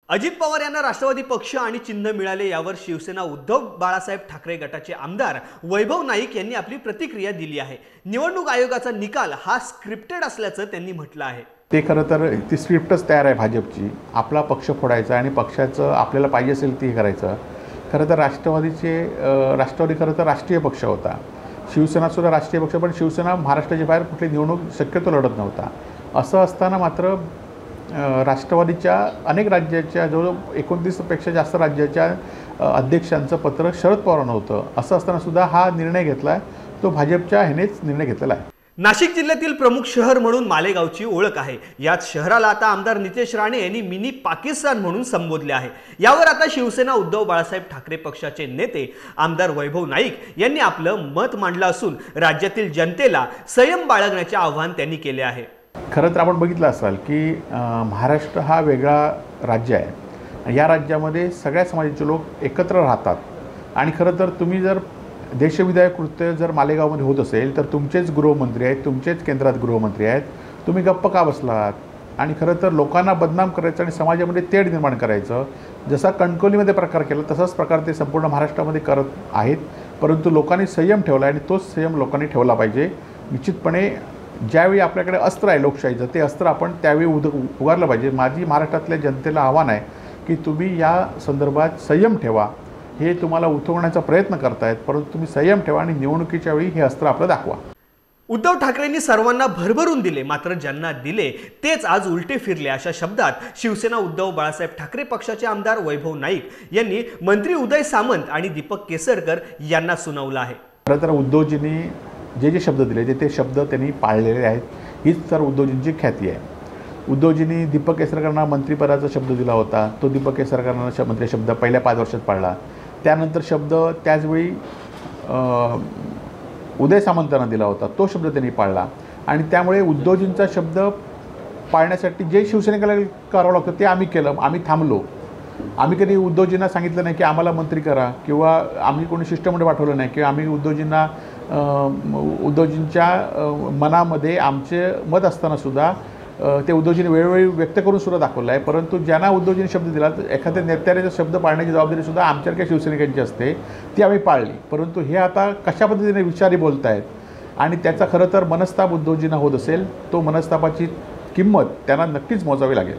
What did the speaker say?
अजित पवार यांना राष्ट्रवादी पक्ष आणि चिन्ह मिळाले यावर शिवसेना उद्धव बाळासाहेब ठाकरे गटाचे आमदार वैभव नाईक यांनी आपली प्रतिक्रिया दिली आहे। निवडणूक आयोगाचा निकाल हा स्क्रिप्टेड असल्याचं त्यांनी म्हटलं आहे। ते खरं तर ती स्क्रिप्टच तयार आहे भाजपची। आपला पक्ष फोडायचा आणि पक्षाचं आपल्याला पाहिजे असेल ते करायचं। खरं तर राष्ट्रवादी खरं तर राष्ट्रीय पक्ष होता, शिवसेना सुद्धा राष्ट्रीय पक्ष, पण शिवसेना महाराष्ट्राच्या बाहेर कुठली निवडणूक शक्यतो लढत नव्हता। असं असताना मात्र राष्ट्रवादीच्या अनेक राज्याच्या जवळ 29 पेक्षा जास्त राज्याच्या अध्यक्षांचं पत्र शरद पवारांना होतं। असं असताना सुद्धा हा निर्णय घेतला, तो भाजपच्या ह्यानेच निर्णय घेतलेला आहे। नाशिक जिल्ह्यातील प्रमुख शहर म्हणून मालेगावची ओळख आहे। याच शहराला आता आमदार नितेश राणे यांनी मिनी पाकिस्तान म्हणून संबोधले आहे। यावर आता शिवसेना उद्धव बाळासाहेब ठाकरे पक्षाचे नेते आमदार वैभव नाईक यांनी आपलं मत मांडलं असून राज्यातील जनतेला संयम बाळगण्याचे आवाहन त्यांनी केले आहे। खरं तर आपण बघितलं असाल की महाराष्ट्र हा वेगळा राज्य आहे। या राज्यामध्ये सगळ्या समाजाचे लोक एकत्र राहतात आणि खरं तर तुम्ही जर देशविधायक कृत्य जर मालेगावमध्ये होत असेल तर तुमचेच गृहमंत्री आहेत, तुमचेच केंद्रात गृहमंत्री आहेत, तुम्ही गप्प का बसलात? आणि खरं तर लोकांना बदनाम करायचं आणि समाजामध्ये तेढ निर्माण करायचं, जसा कणकवलीमध्ये प्रकार केला तसाच प्रकार ते संपूर्ण महाराष्ट्रामध्ये करत आहेत। परंतु लोकांनी संयम ठेवला आणि तोच संयम लोकांनी ठेवला पाहिजे। निश्चितपणे ज्यावेळी आपल्याकडे अस्त्र आहे लोकशाहीचं, ते अस्त्र आपण त्यावेळी उगारलं पाहिजे। माझी महाराष्ट्रातल्या जनतेला आव्हान आहे की तुम्ही या संदर्भात संयम ठेवा। हे तुम्हाला उठवण्याचा प्रयत्न करतायत, परंतु तुम्ही संयम ठेवा आणि निवडणुकीच्या वेळी हे अस्त्र आपलं दाखवा। उद्धव ठाकरेंनी सर्वांना भरभरून दिले, मात्र ज्यांना दिले तेच आज उलटे फिरले, अशा शब्दात शिवसेना उद्धव बाळासाहेब ठाकरे पक्षाचे आमदार वैभव नाईक यांनी मंत्री उदय सामंत आणि दीपक केसरकर यांना सुनावलं आहे। खरं तर उद्धवजींनी जे शब्द दिले ते शब्द त्यांनी पाळलेले आहेत। हीच तर उद्धवजींची ख्याती आहे। उद्धवजींनी दीपक केसरकरांना मंत्रिपदाचा शब्द दिला होता, तो दीपक केसरकरांना मंत्री शब्द पहिल्या 5 वर्षात पाळला। त्यानंतर शब्द त्याचवेळी उदय सामंतांना दिला होता, तो शब्द त्यांनी पाळला। आणि त्यामुळे उद्धवजींचा शब्द पाळण्यासाठी जे शिवसेनेला करावं लागतं ते आम्ही केलं, आम्ही थांबलो। आम्ही कधी उद्धवजींना सांगितलं नाही की आम्हाला मंत्री करा, किंवा आम्ही कोणी शिष्टमंडळ पाठवलं नाही, किंवा आम्ही उद्धवजींच्या मनामध्ये आमचे मत असताना सुद्धा ते उद्धवजींनी वेळोवेळी व्यक्त करून सुद्धा दाखवलं आहे। परंतु ज्यांना उद्धवजींनी शब्द दिला, तर एखाद्या नेत्याने शब्द पाळण्याची जबाबदारी सुद्धा आमच्यासारख्या शिवसैनिकांची असते, ती आम्ही पाळली। परंतु हे आता कशा पद्धतीने विचारी बोलत आहेत आणि त्याचा खरं तर मनस्ताप उद्धवजींना होत असेल, तो मनस्तापाची किंमत त्यांना नक्कीच मोजावी लागेल।